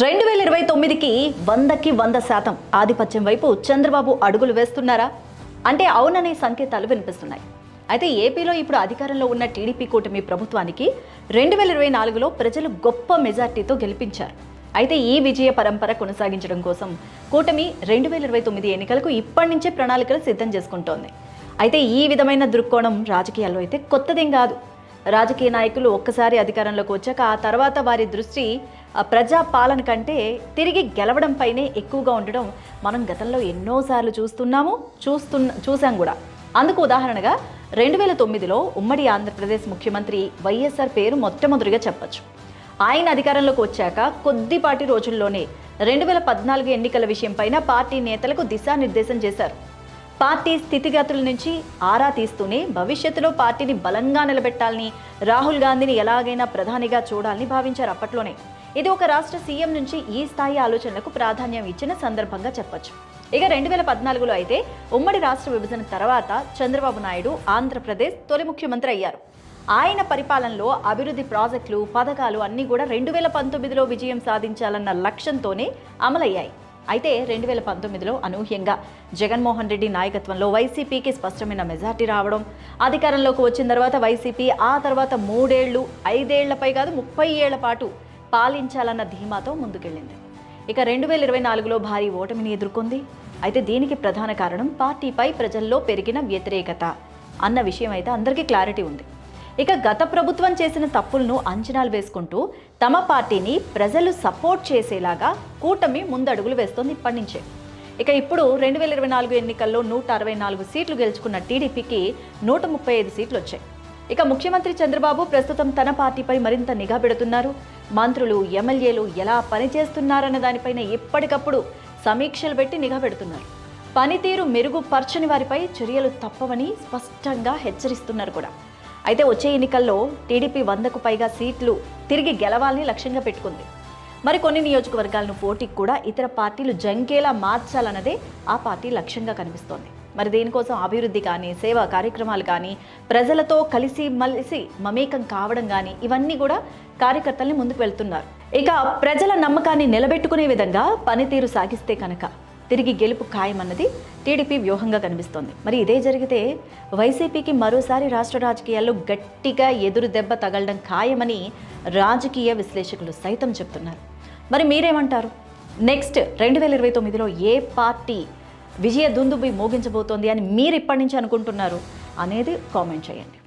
2029కి 100కి 100% ఆధిపత్యం వైపు చంద్రబాబు అడుగులు వేస్తున్నారా అంటే అవుననే సంకేతాలు వినిపిస్తున్నాయి. అయితే ఏపీలో ఇప్పుడు అధికారంలో ఉన్న టీడీపీ కూటమి ప్రభుత్వానికి 2024లో ప్రజలు గొప్ప మెజార్టీతో గెలిపించారు. అయితే ఈ విజయ పరంపర కొనసాగించడం కోసం కూటమి 2029 ఎన్నికలకు ఇప్పటి నుంచే ప్రణాళికలు సిద్ధం చేసుకుంటోంది. అయితే ఈ విధమైన దృక్కోణం రాజకీయాల్లో అయితే కొత్తదేం కాదు. రాజకీయ నాయకులు ఒక్కసారి అధికారంలోకి వచ్చాక ఆ తర్వాత వారి దృష్టి ప్రజా పాలన కంటే తిరిగి గెలవడంపైనే ఎక్కువగా ఉండడం మనం గతంలో ఎన్నోసార్లు చూసాం కూడా. అందుకు ఉదాహరణగా 2009లో ఉమ్మడి ఆంధ్రప్రదేశ్ ముఖ్యమంత్రి వైఎస్ఆర్ పేరు మొట్టమొదటిగా చెప్పొచ్చు. ఆయన అధికారంలోకి వచ్చాక కొద్దిపాటి రోజుల్లోనే 2014 ఎన్నికల విషయంపైన పార్టీ నేతలకు దిశానిర్దేశం చేశారు. పార్టీ స్థితిగతుల నుంచి ఆరా తీస్తూనే భవిష్యత్తులో పార్టీని బలంగా నిలబెట్టాలని, రాహుల్ గాంధీని ఎలాగైనా ప్రధానిగా చూడాలని భావించారు అప్పట్లోనే. ఇది ఒక రాష్ట్ర సీఎం నుంచి ఈ స్థాయి ఆలోచనలకు ప్రాధాన్యం ఇచ్చిన సందర్భంగా చెప్పొచ్చు. ఇక 2014లో అయితే ఉమ్మడి రాష్ట్ర విభజన తర్వాత చంద్రబాబు నాయుడు ఆంధ్రప్రదేశ్ తొలి ముఖ్యమంత్రి అయ్యారు. ఆయన పరిపాలనలో అభివృద్ధి ప్రాజెక్టులు, పథకాలు అన్నీ కూడా 2019లో విజయం సాధించాలన్న లక్ష్యంతోనే అమలయ్యాయి. అయితే 2019లో అనూహ్యంగా జగన్మోహన్ రెడ్డి నాయకత్వంలో వైసీపీకి స్పష్టమైన మెజార్టీ రావడం, అధికారంలోకి వచ్చిన తర్వాత వైసీపీ ఆ తర్వాత 3 ఏళ్ళు, 5 ఏళ్లపై కాదు 30 ఏళ్ల పాటు పాలించాలన్న ధీమాతో ముందుకెళ్ళింది. ఇక 2024లో భారీ ఓటమిని ఎదుర్కొంది. అయితే దీనికి ప్రధాన కారణం పార్టీపై ప్రజల్లో పెరిగిన వ్యతిరేకత అన్న విషయం అయితే అందరికీ క్లారిటీ ఉంది. ఇక గత ప్రభుత్వం చేసిన తప్పులను అంచనాలు వేసుకుంటూ తమ పార్టీని ప్రజలు సపోర్ట్ చేసేలాగా కూటమి ముందడుగులు వేస్తోంది ఇప్పటి నుంచే. ఇక ఇప్పుడు 2024 ఎన్నికల్లో 164 సీట్లు గెలుచుకున్న టీడీపీకి 135 సీట్లు వచ్చాయి. ఇక ముఖ్యమంత్రి చంద్రబాబు ప్రస్తుతం తన పార్టీపై మరింత నిఘా పెడుతున్నారు. మంత్రులు, ఎమ్మెల్యేలు ఎలా పనిచేస్తున్నారన్న దానిపైన ఎప్పటికప్పుడు సమీక్షలు పెట్టి నిఘా పెడుతున్నారు. పనితీరు మెరుగుపరచని వారిపై చర్యలు తప్పవని స్పష్టంగా హెచ్చరిస్తున్నారు కూడా. అయితే వచ్చే ఎన్నికల్లో టీడీపీ 100కు పైగా సీట్లు తిరిగి గెలవాలని లక్ష్యంగా పెట్టుకుంది. మరి కొన్ని నియోజకవర్గాలను పోటీకి కూడా ఇతర పార్టీలు జంకేలా మార్చాలన్నదే ఆ పార్టీ లక్ష్యంగా కనిపిస్తోంది. మరి దీనికోసం అభివృద్ధి కానీ, సేవా కార్యక్రమాలు కానీ, ప్రజలతో కలిసి మలిసి మమేకం కావడం కానీ ఇవన్నీ కూడా కార్యకర్తల్ని ముందుకు వెళ్తున్నారు. ఇక ప్రజల నమ్మకాన్ని నిలబెట్టుకునే విధంగా పనితీరు సాగిస్తే కనుక తిరిగి గెలుపు ఖాయమన్నది టీడీపీ వ్యూహంగా కనిపిస్తోంది. మరి ఇదే జరిగితే వైసీపీకి మరోసారి రాష్ట్ర రాజకీయాల్లో గట్టిగా ఎదురు దెబ్బ తగలడం ఖాయమని రాజకీయ విశ్లేషకులు సైతం చెప్తున్నారు. మరి మీరేమంటారు? నెక్స్ట్ 2029లో ఏ పార్టీ విజయ దుందుబి మోగించబోతోంది అని మీరు ఇప్పటి నుంచి అనుకుంటున్నారు అనేది కామెంట్ చేయండి.